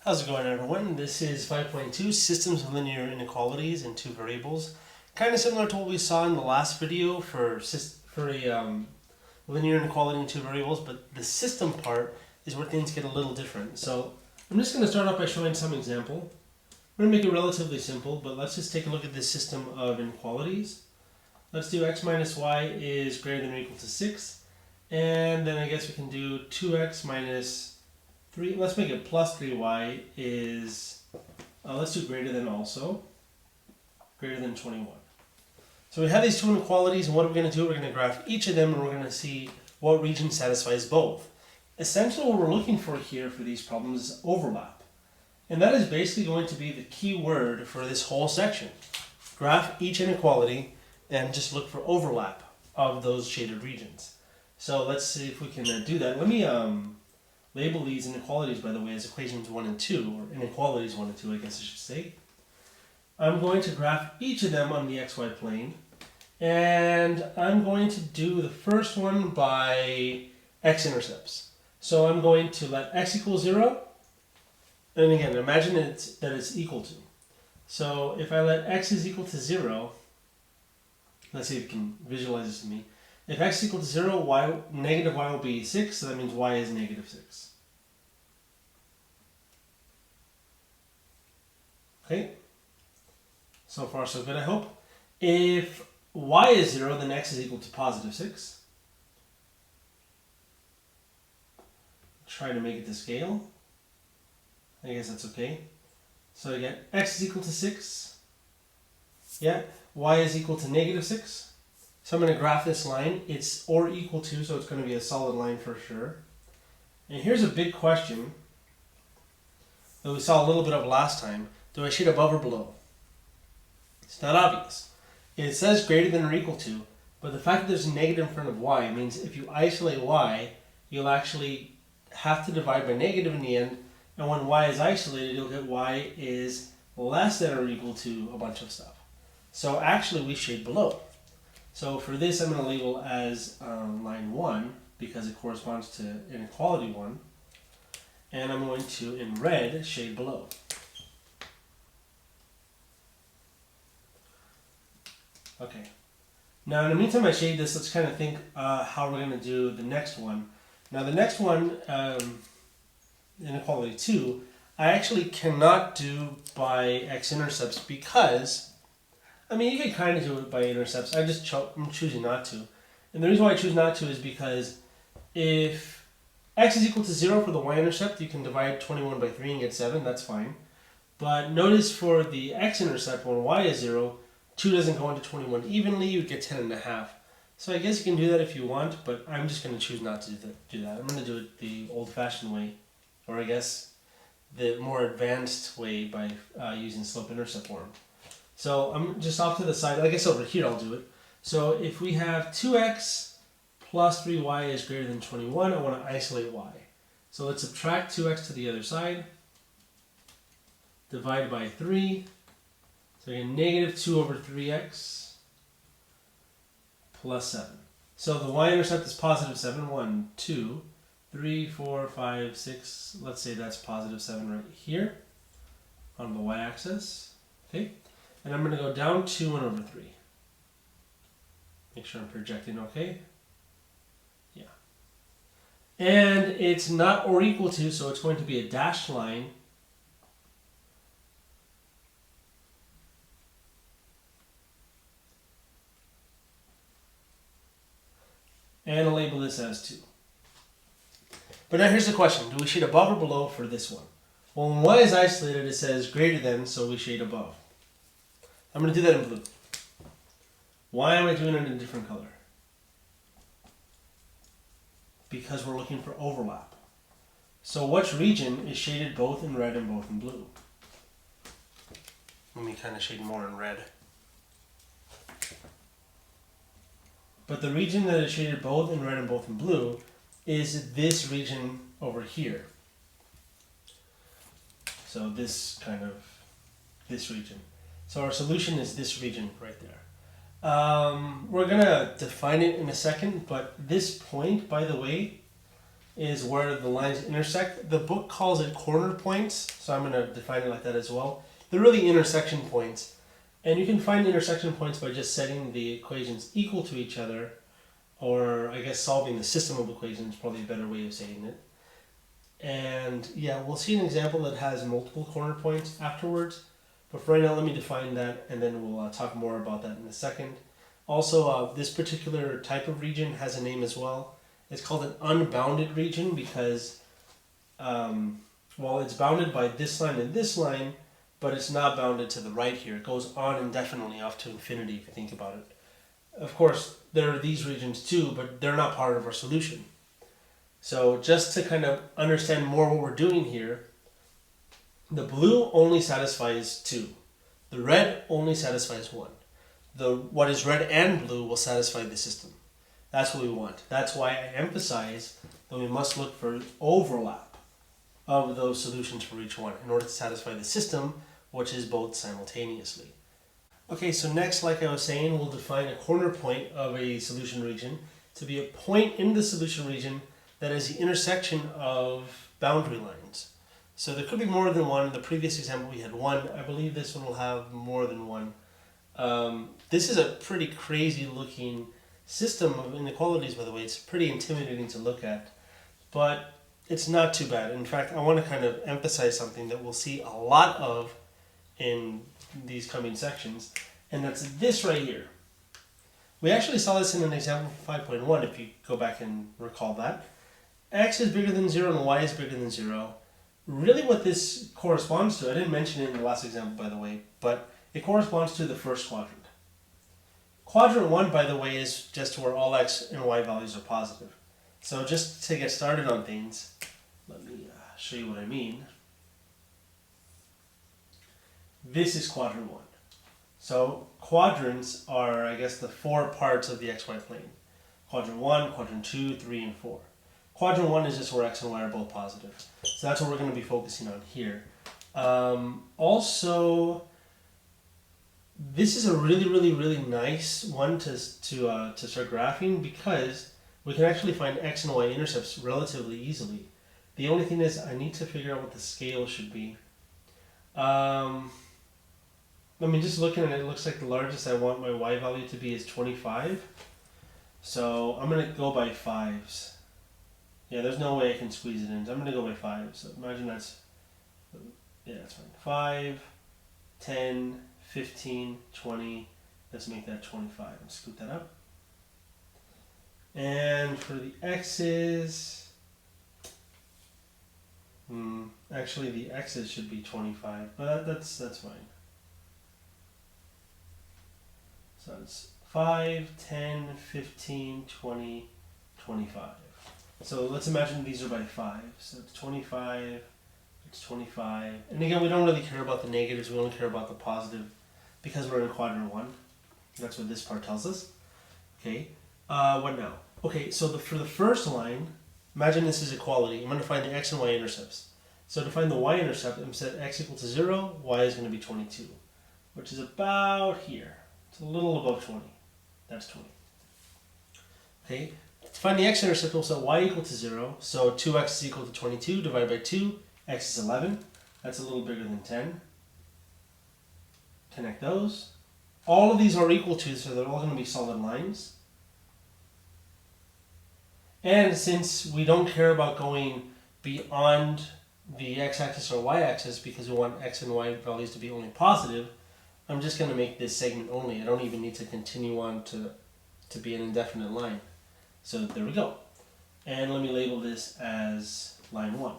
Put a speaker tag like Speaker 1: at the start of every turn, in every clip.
Speaker 1: How's it going, everyone? This is 5.2, Systems of Linear Inequalities in Two Variables. Kind of similar to what we saw in the last video for a linear inequality in two variables, but the system part is where things get a little different. So I'm just going to start off by showing some example. I'm going to make it relatively simple, but let's just take a look at this system of inequalities. Let's do x minus y is greater than or equal to 6, and then I guess we can do 2x minus 3, let's make it plus 3y is, let's do greater than also, greater than 21. So we have these two inequalities, and what are we going to do? We're going to graph each of them, and we're going to see what region satisfies both. Essentially what we're looking for here for these problems is overlap. And that is basically going to be the key word for this whole section. Graph each inequality and just look for overlap of those shaded regions. So let's see if we can do that. Let me label these inequalities, by the way, as equations 1 and 2, or inequalities 1 and 2, I guess I should say. I'm going to graph each of them on the xy plane, and I'm going to do the first one by x-intercepts. So I'm going to let x equal 0, and again, imagine that it's equal to. So if I let x is equal to 0, let's see if you can visualize this to me. If x is equal to 0, negative y will be 6, so that means y is negative 6. Okay? So far so good, I hope. If y is 0, then x is equal to positive 6. Try to make it to scale. I guess that's okay. So again, x is equal to 6. Yeah, y is equal to negative 6. So I'm going to graph this line. It's or equal to, so it's going to be a solid line for sure. And here's a big question that we saw a little bit of last time. Do I shade above or below? It's not obvious. It says greater than or equal to, but the fact that there's a negative in front of y means if you isolate y, you'll actually have to divide by negative in the end, and when y is isolated, you'll get y is less than or equal to a bunch of stuff. So actually we shade below. So for this, I'm going to label as line 1 because it corresponds to inequality 1. And I'm going to, in red, shade below. Okay. Now, in the meantime I shade this, let's kind of think how we're going to do the next one. Now, the next one, inequality 2, I actually cannot do by x-intercepts because I mean, you can kind of do it by intercepts. I'm choosing not to. And the reason why I choose not to is because if x is equal to 0 for the y-intercept, you can divide 21 by 3 and get 7. That's fine. But notice for the x-intercept, when y is 0, 2 doesn't go into 21 evenly. You get 10.5. So I guess you can do that if you want, but I'm just going to choose not to do that. I'm going to do it the old-fashioned way, or I guess the more advanced way by using slope-intercept form. So I'm just off to the side, I guess over here I'll do it. So if we have 2x plus 3y is greater than 21, I want to isolate y. So let's subtract 2x to the other side, divide by 3, so again negative 2 over 3x plus 7. So the y-intercept is positive 7, 1, 2, 3, 4, 5, 6, let's say that's positive 7 right here on the y-axis, okay? And I'm going to go down 2 and over 3. Make sure I'm projecting okay. Yeah. And it's not or equal to, so it's going to be a dashed line. And I'll label this as 2. But now here's the question. Do we shade above or below for this one? Well, when y is isolated, it says greater than, so we shade above. I'm going to do that in blue. Why am I doing it in a different color? Because we're looking for overlap. So which region is shaded both in red and both in blue? Let me kind of shade more in red. But the region that is shaded both in red and both in blue is this region over here. So this region. So our solution is this region right there. We're going to define it in a second, but this point, by the way, is where the lines intersect. The book calls it corner points, so I'm going to define it like that as well. They're really intersection points. And you can find intersection points by just setting the equations equal to each other, or I guess solving the system of equations is probably a better way of saying it. And yeah, we'll see an example that has multiple corner points afterwards. But for right now, let me define that, and then we'll talk more about that in a second. Also, this particular type of region has a name as well. It's called an unbounded region because, well, it's bounded by this line and this line, but it's not bounded to the right here. It goes on indefinitely off to infinity if you think about it. Of course, there are these regions too, but they're not part of our solution. So just to kind of understand more what we're doing here, the blue only satisfies 2. The red only satisfies 1. What is red and blue will satisfy the system. That's what we want. That's why I emphasize that we must look for overlap of those solutions for each one in order to satisfy the system, which is both simultaneously. Okay, so next, like I was saying, we'll define a corner point of a solution region to be a point in the solution region that is the intersection of boundary lines. So there could be more than one. In the previous example, we had 1. I believe this one will have more than 1. This is a pretty crazy looking system of inequalities, by the way. It's pretty intimidating to look at, but it's not too bad. In fact, I want to kind of emphasize something that we'll see a lot of in these coming sections, and that's this right here. We actually saw this in an example 5.1, if you go back and recall that. X is bigger than 0 and y is bigger than 0. Really what this corresponds to, I didn't mention it in the last example, by the way, but it corresponds to the first quadrant. Quadrant 1, by the way, is just where all x and y values are positive. So just to get started on things, let me show you what I mean. This is quadrant 1. So quadrants are, I guess, the 4 parts of the xy plane. Quadrant 1, quadrant 2, 3, and 4. Quadrant 1 is just where x and y are both positive. So that's what we're going to be focusing on here. Also, this is a really nice one to start graphing because we can actually find x and y intercepts relatively easily. The only thing is I need to figure out what the scale should be. I mean, just looking at it, it looks like the largest I want my y value to be is 25. So I'm going to go by 5s. Yeah, there's no way I can squeeze it in. So I'm going to go by 5. So imagine that's, yeah, that's fine. 5, 10, 15, 20. Let's make that 25 and scoot that up. And for the x's, actually the x's should be 25, but that's fine. So it's 5, 10, 15, 20, 25. So let's imagine these are by 5. So it's 25, it's 25. And again, we don't really care about the negatives, we only care about the positive because we're in quadrant 1. That's what this part tells us. Okay, what now? Okay, so for the first line, imagine this is equality. I'm going to find the x and y intercepts. So to find the y-intercept, I'm set x equal to 0, y is going to be 22, which is about here. It's a little above 20. That's 20. Okay, to find the x-intercept, we'll set y equal to 0. So 2x is equal to 22 divided by 2. X is 11. That's a little bigger than 10. Connect those. All of these are equal to, so they're all going to be solid lines. And since we don't care about going beyond the x-axis or y-axis because we want x and y values to be only positive, I'm just going to make this segment only. I don't even need to continue on to be an indefinite line. So there we go. And let me label this as line 1.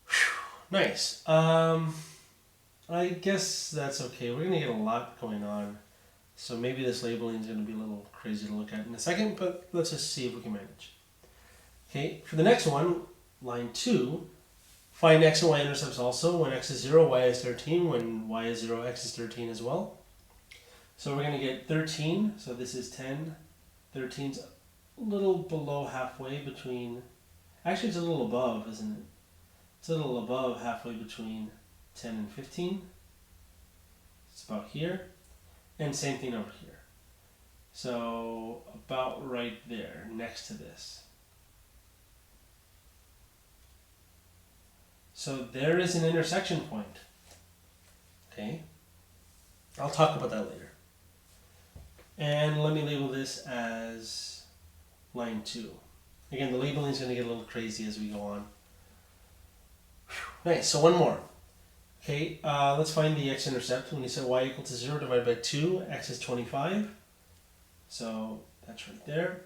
Speaker 1: Whew, nice. I guess that's okay. We're going to get a lot going on. So maybe this labeling is going to be a little crazy to look at in a second, but let's just see if we can manage. Okay, for the next one, line 2, find x and y intercepts also. When x is 0, y is 13. When y is 0, x is 13 as well. So we're going to get 13. So this is 10. 13's a little below halfway between, actually it's a little above, isn't it? It's a little above halfway between 10 and 15. It's about here. And same thing over here. So about right there, next to this. So there is an intersection point. Okay, I'll talk about that later. And let me label this as line 2. Again, the labeling is going to get a little crazy as we go on. Nice, so one more. Okay, let's find the x-intercept. When you set y equal to 0 divided by 2, x is 25. So that's right there.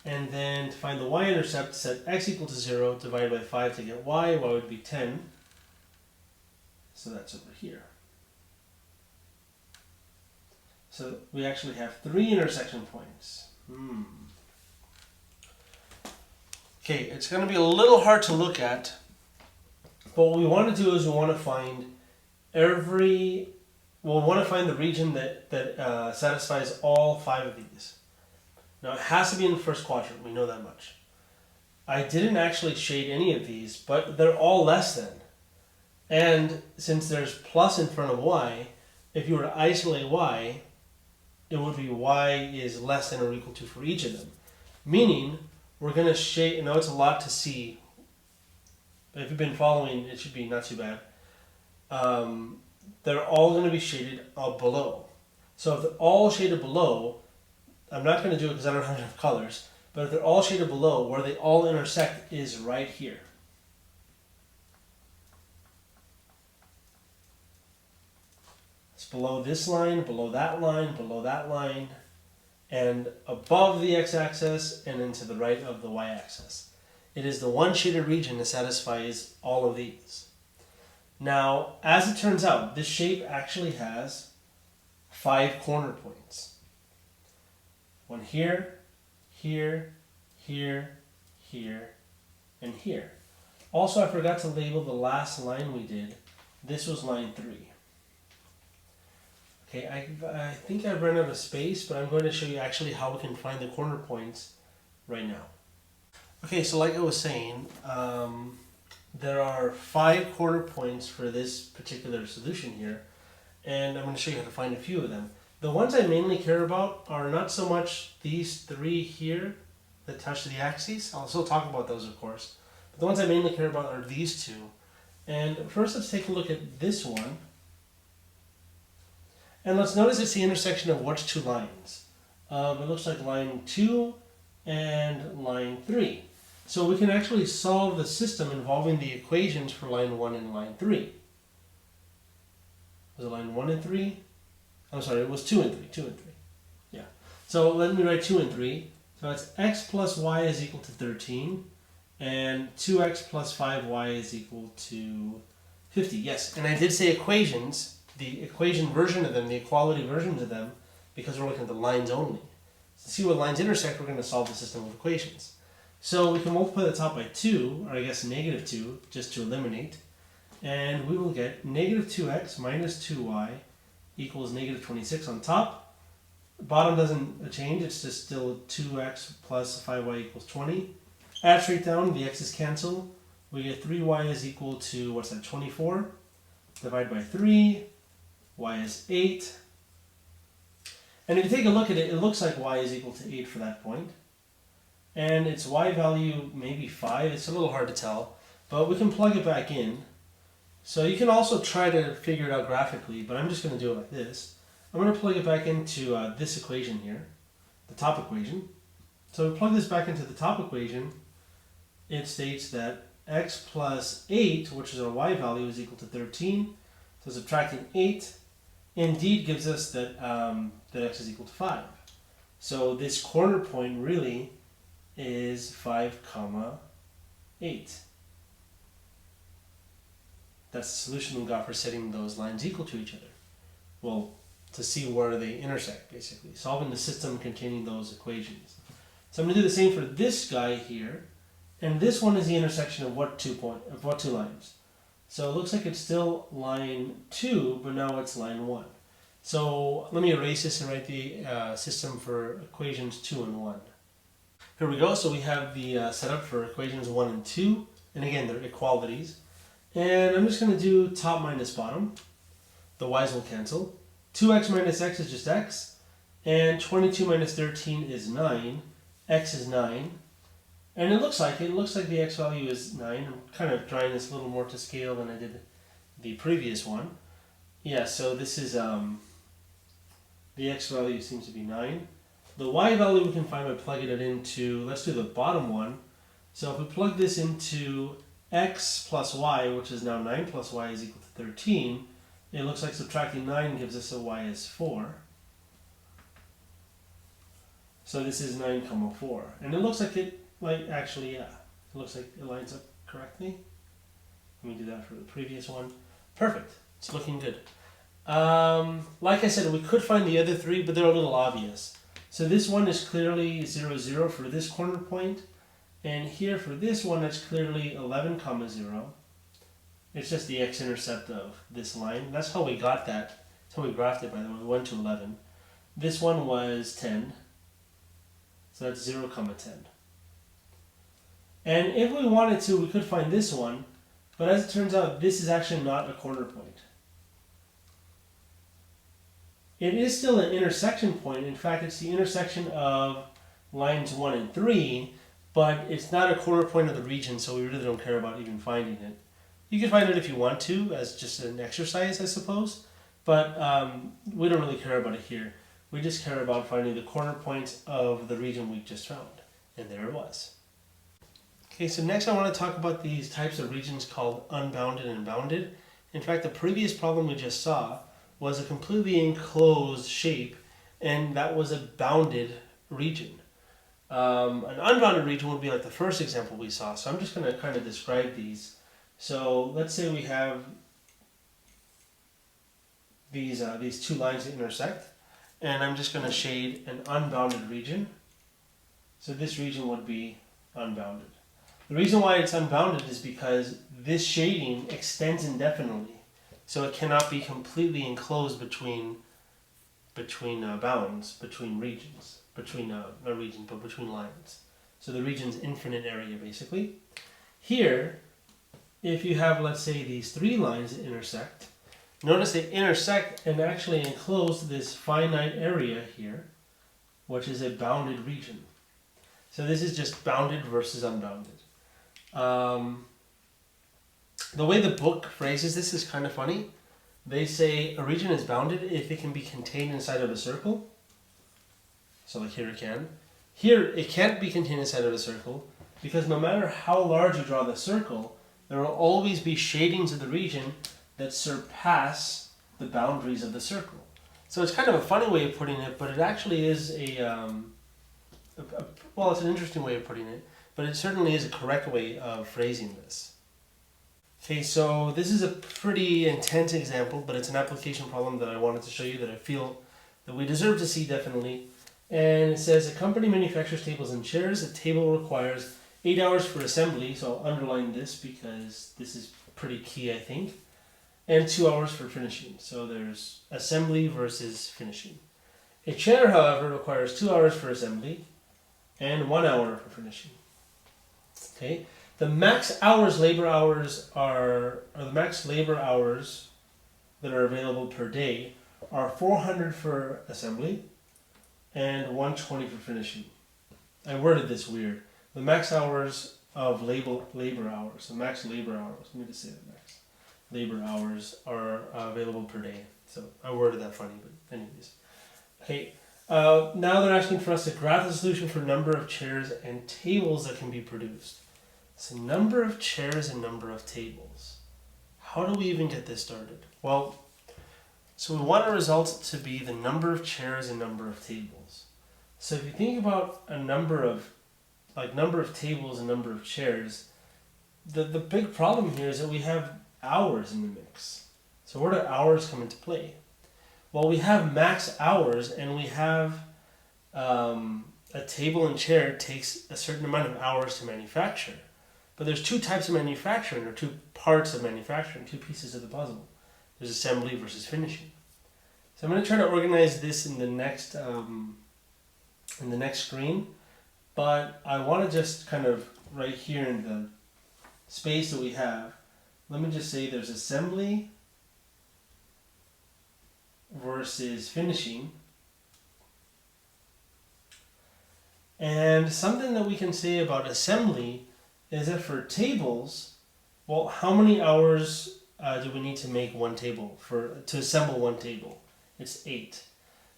Speaker 1: And then to find the y-intercept, set x equal to 0 divided by 5 to get y would be 10. So that's over here. So we actually have 3 intersection points. Okay, it's going to be a little hard to look at, but what we want to do is we want to find the region that satisfies all 5 of these. Now it has to be in the first quadrant, we know that much. I didn't actually shade any of these, but they're all less than. And since there's plus in front of y, if you were to isolate y, it would be y is less than or equal to for each of them. Meaning, we're going to shade, I know it's a lot to see, but if you've been following, it should be not too bad. They're all going to be shaded below. So if they're all shaded below, I'm not going to do it because I don't have enough colors, but if they're all shaded below, where they all intersect is right here. It's below this line, below that line, below that line, and above the x-axis and into the right of the y-axis. It is the one shaded region that satisfies all of these. Now, as it turns out, this shape actually has 5 corner points. One here, here, here, here, and here. Also, I forgot to label the last line we did. This was line 3. Okay, I think I've run out of space, but I'm going to show you actually how we can find the corner points right now. Okay, so like I was saying, there are 5 corner points for this particular solution here, and I'm going to show you how to find a few of them. The ones I mainly care about are not so much these 3 here that touch the axes. I'll still talk about those, of course. But the ones I mainly care about are these 2. And first let's take a look at this one. And let's notice it's the intersection of which 2 lines. It looks like line 2 and line 3. So we can actually solve the system involving the equations for line 1 and line 3. Was it line 1 and 3? I'm sorry, it was 2 and 3. 2 and 3. Yeah. So let me write 2 and 3. So it's x plus y is equal to 13. And 2x plus 5y is equal to 50. Yes, and I did say equations. The equation version of them, the equality versions of them, because we're looking at the lines only. To see what lines intersect, we're going to solve the system of equations. So we can multiply the top by 2, or I guess negative 2, just to eliminate. And we will get negative 2x minus 2y equals negative 26 on top. Bottom doesn't change, it's just still 2x plus 5y equals 20. Add straight down, the x's cancel. We get 3y is equal to, what's that, 24? Divide by 3. Y is 8. And if you take a look at it, it looks like y is equal to 8 for that point. And its y value maybe 5. It's a little hard to tell, but we can plug it back in. So you can also try to figure it out graphically, but I'm just going to do it like this. I'm going to plug it back into this equation here, the top equation. So we plug this back into the top equation. It states that x plus 8, which is our y value, is equal to 13. So subtracting 8 indeed gives us that, that x is equal to 5. So this corner point really is 5, 8. That's the solution we got for setting those lines equal to each other. Well, to see where they intersect, basically. Solving the system containing those equations. So I'm going to do the same for this guy here. And this one is the intersection of what 2 lines? So it looks like it's still line 2, but now it's line 1. So let me erase this and write the system for equations 2 and 1. Here we go. So we have the setup for equations 1 and 2. And again, they're equalities. And I'm just going to do top minus bottom. The y's will cancel. 2x minus x is just x. And 22 minus 13 is 9. X is 9. And it looks like the x value is 9. I'm kind of drawing this a little more to scale than I did the previous one. Yeah, so this is the x value seems to be 9. The y value we can find by plugging it into, let's do the bottom one. So if we plug this into x plus y, which is now 9 plus y is equal to 13, it looks like subtracting 9 gives us a y is 4. So this is 9 comma 4. And it looks like it, actually, yeah. It looks like it lines up correctly. Let me do that for the previous one. Perfect. It's looking good. Like I said, we could find the other three, but they're a little obvious. So this one is clearly 0, 0 for this corner point. And here for this one, it's clearly 11 comma 0. It's just the x-intercept of this line. That's how we got that. That's how we graphed it, by the way, 1 to 11. This one was 10. So that's 0 comma 10. And if we wanted to, we could find this one. But as it turns out, this is actually not a corner point. It is still an intersection point. In fact, it's the intersection of lines 1 and 3, but it's not a corner point of the region, so we really don't care about even finding it. You can find it if you want to, as just an exercise, I suppose, but we don't really care about it here. We just care about finding the corner points of the region we just found, and there it was. Okay, so next I want to talk about these types of regions called unbounded and bounded. In fact, the previous problem we just saw was a completely enclosed shape, and that was a bounded region. An unbounded region would be like the first example we saw, so I'm just going to kind of describe these. So let's say we have these two lines that intersect, and I'm just going to shade an unbounded region. So this region would be unbounded. The reason why it's unbounded is because this shading extends indefinitely. So it cannot be completely enclosed between bounds, between regions, not regions, but between lines. So the region's infinite area, basically. Here, if you have, let's say, these three lines that intersect, notice they intersect and actually enclose this finite area here, which is a bounded region. So this is just bounded versus unbounded. The way the book phrases this is kind of funny. They say a region is bounded if it can be contained inside of a circle. So like here it can. Here it can't be contained inside of a circle because no matter how large you draw the circle, there will always be shadings of the region that surpass the boundaries of the circle. So it's kind of a funny way of putting it, but it actually is well, it's an interesting way of putting it, but it certainly is a correct way of phrasing this. Okay, so this is a pretty intense example, but it's an application problem that I wanted to show you that I feel that we deserve to see definitely. And it says a company manufactures tables and chairs. A table requires 8 hours for assembly, so I'll underline this because this is pretty key, I think, and 2 hours for finishing. So there's assembly versus finishing. A chair, however, requires 2 hours for assembly and 1 hour for finishing. Okay. The max labor hours that are available per day are 400 for assembly and 120 for finishing. I worded this weird. The max hours of labor hours, the max labor hours, let me just say that max labor hours are available per day. So I worded that funny, but anyways. Okay, now they're asking for us to graph the solution for number of chairs and tables that can be produced. So number of chairs and number of tables. How do we even get this started? Well, so we want our results to be the number of chairs and number of tables. So if you think about a number of tables and number of chairs, the big problem here is that we have hours in the mix. So where do hours come into play? Well, we have max hours, and we have a table and chair takes a certain amount of hours to manufacture. But there's two types of manufacturing, or two parts of manufacturing, two pieces of the puzzle. There's assembly versus finishing. So I'm going to try to organize this in the next screen, but I want to just kind of right here in the space that we have, let me just say there's assembly versus finishing. And something that we can say about assembly is that for tables, well, how many hours do we need to make one table, to assemble one table? It's 8.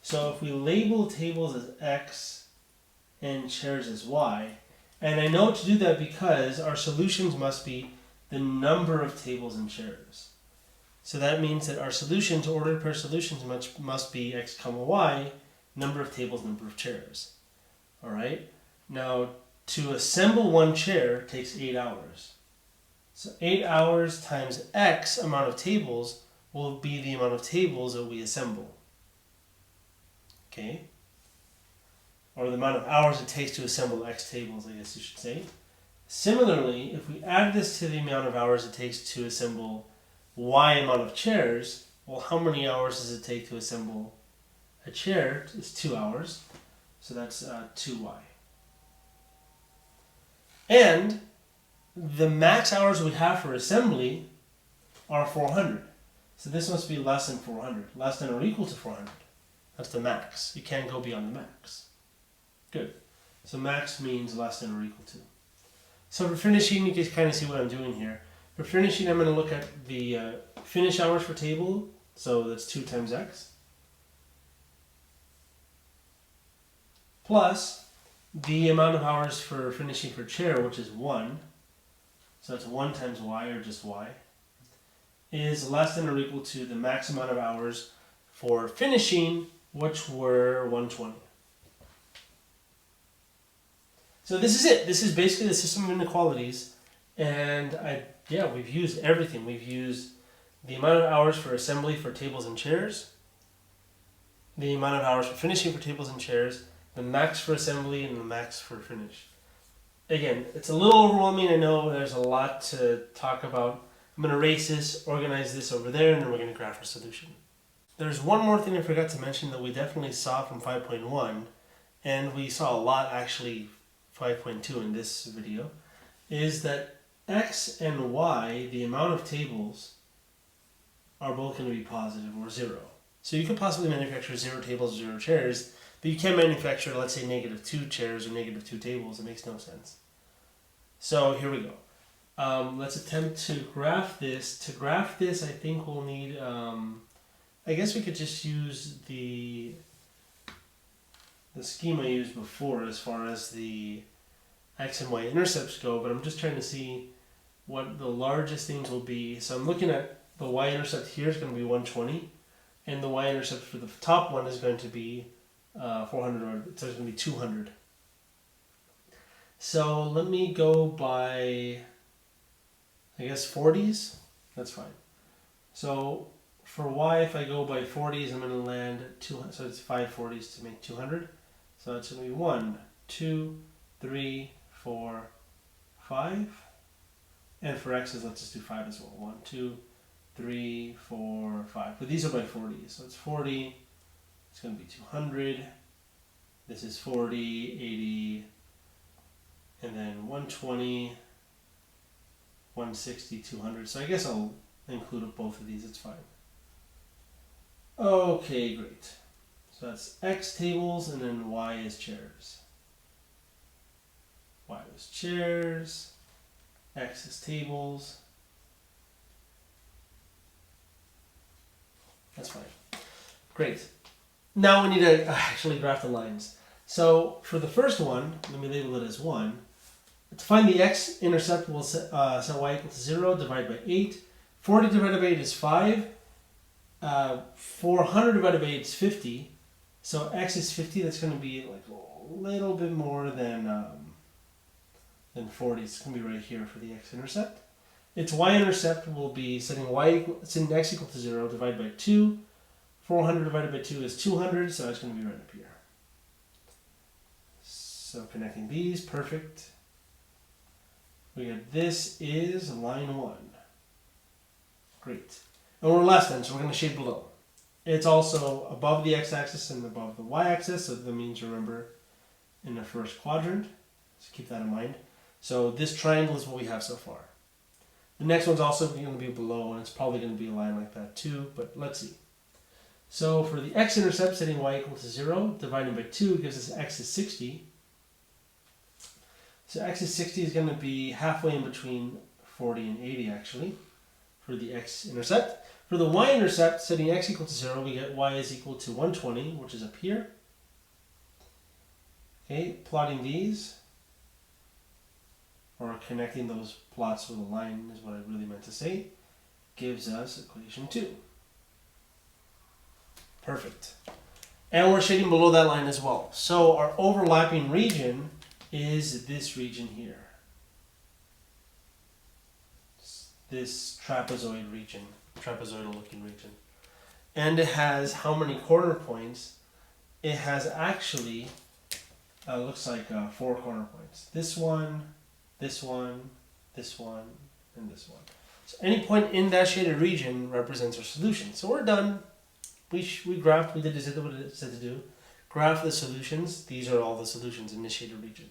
Speaker 1: So if we label tables as X and chairs as Y, and I know to do that because our solutions must be the number of tables and chairs. So that means that our solutions, ordered pair solutions, must be X comma Y, number of tables, number of chairs. All right. Now, to assemble one chair takes 8 hours. So 8 hours times X amount of tables will be the amount of tables that we assemble. Okay? Or the amount of hours it takes to assemble X tables, I guess you should say. Similarly, if we add this to the amount of hours it takes to assemble Y amount of chairs, well, how many hours does it take to assemble a chair? It's 2 hours. So that's 2Y. And the max hours we have for assembly are 400. So this must be less than 400. Less than or equal to 400. That's the max. You can't go beyond the max. Good. So max means less than or equal to. So for finishing, you can kind of see what I'm doing here. For finishing, I'm going to look at the finish hours for table. So that's 2 times X. Plus the amount of hours for finishing for chair, which is 1. So that's 1 times Y, or just Y, is less than or equal to the max amount of hours for finishing, which were 120. So this is it. This is basically the system of inequalities. And we've used everything. We've used the amount of hours for assembly for tables and chairs, the amount of hours for finishing for tables and chairs, the max for assembly, and the max for finish. Again, it's a little overwhelming. I know there's a lot to talk about. I'm going to erase this, organize this over there, and then we're going to graph our solution. There's one more thing I forgot to mention that we definitely saw from 5.1, and we saw a lot actually 5.2 in this video, is that X and Y, the amount of tables, are both going to be positive or 0. So you could possibly manufacture 0 tables, 0 chairs, but you can't manufacture, let's say, -2 chairs or -2 tables. It makes no sense. So here we go. Let's attempt to graph this. To graph this, I think we'll need, I guess we could just use the scheme I used before as far as the X and Y intercepts go, but I'm just trying to see what the largest things will be. So I'm looking at the y-intercept here is going to be 120, and the y-intercept for the top one is going to be 400, so it's going to be 200. So let me go by, I guess, 40s. That's fine. So for y, if I go by 40s, I'm going to land 200. So it's 5 40s to make 200. So it's going to be 1, 2, 3, 4, 5. And for x's, let's just do 5 as well. 1, 2, 3, 4, 5. But these are by 40s. So it's 40. It's going to be 200. This is 40, 80, and then 120, 160, 200. So I guess I'll include both of these. It's fine. Okay, great. So that's X tables, and then Y is chairs. Y is chairs. X is tables. That's fine. Great. Now we need to actually graph the lines. So for the first one, let me label it as 1. To find the x-intercept, we'll set y equal to 0, divide by 8. 40 divided by 8 is 5. 400 divided by 8 is 50. So x is 50. That's going to be like a little bit more than 40. It's going to be right here for the x-intercept. Its y-intercept will be setting x equal to 0, divided by 2. 400 divided by 2 is 200, so it's going to be right up here. So connecting these, perfect. We get this is line 1. Great. And we're less than, so we're going to shade below. It's also above the x-axis and above the y-axis, so that means, remember, in the first quadrant. So keep that in mind. So this triangle is what we have so far. The next one's also going to be below, and it's probably going to be a line like that too, but let's see. So for the x-intercept, setting y equal to 0, dividing by 2 gives us x is 60. So x is 60 is going to be halfway in between 40 and 80 actually for the x-intercept. For the y-intercept, setting x equal to 0, we get y is equal to 120, which is up here. Okay, plotting these, or connecting those plots with a line is what I really meant to say, gives us equation 2. Perfect. And we're shading below that line as well. So our overlapping region is this region here. This trapezoid region, trapezoidal looking region. And it has how many corner points? It has actually, looks like 4 corner points. This one, this one, this one, and this one. So any point in that shaded region represents our solution. So we're done. We graphed, we did exactly what it said to do. Graph the solutions. These are all the solutions in this shaded region.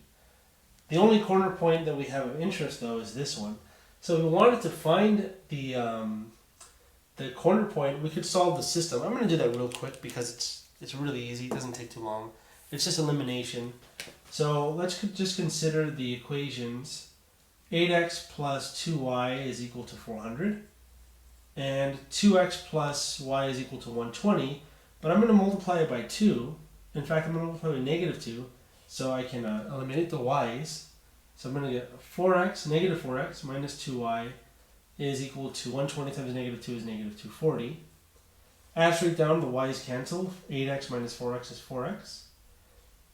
Speaker 1: The only corner point that we have of interest though is this one. So if we wanted to find the corner point, we could solve the system. I'm going to do that real quick because it's really easy. It doesn't take too long. It's just elimination. So let's just consider the equations. 8x plus 2y is equal to 400. And 2x plus y is equal to 120. But I'm going to multiply it by 2. In fact, I'm going to multiply by negative 2. So I can eliminate the y's. So I'm going to get 4x, negative 4x minus 2y is equal to 120 times negative 2 is negative 240. Add straight down, the y's cancel. 8x minus 4x is 4x.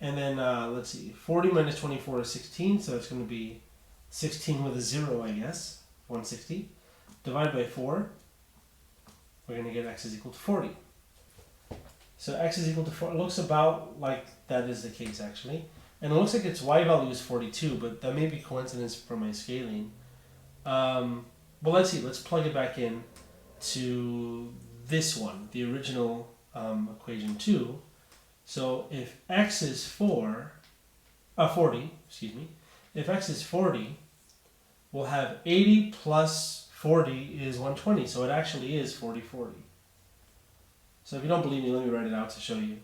Speaker 1: And then, let's see, 40 minus 24 is 16, so it's going to be 16 with a 0, I guess, 160. Divided by 4, we're going to get x is equal to 40. So x is equal to 4, it looks about like that is the case actually. And it looks like its y value is 42, but that may be coincidence for my scaling. But let's see, let's plug it back in to this one, the original equation 2. So if x is 40, if x is 40, we'll have 80 plus 40 is 120, so it actually is 40, 40. So if you don't believe me, let me write it out to show you.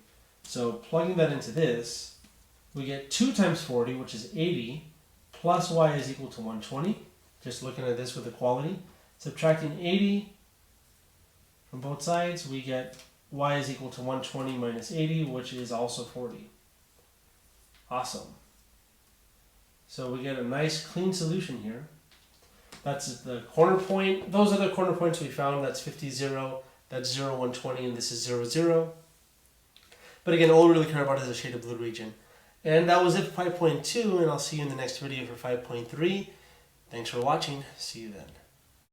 Speaker 1: So plugging that into this, we get 2 times 40, which is 80, plus y is equal to 120. Just looking at this with equality. Subtracting 80 from both sides, we get y is equal to 120 minus 80, which is also 40. Awesome. So we get a nice clean solution here. That's the corner point. Those are the corner points we found. That's 50, 0, that's 0, 120, and this is 0, 0. But again, all we really care about is the shaded blue region. And that was it for 5.2, and I'll see you in the next video for 5.3. Thanks for watching. See you then.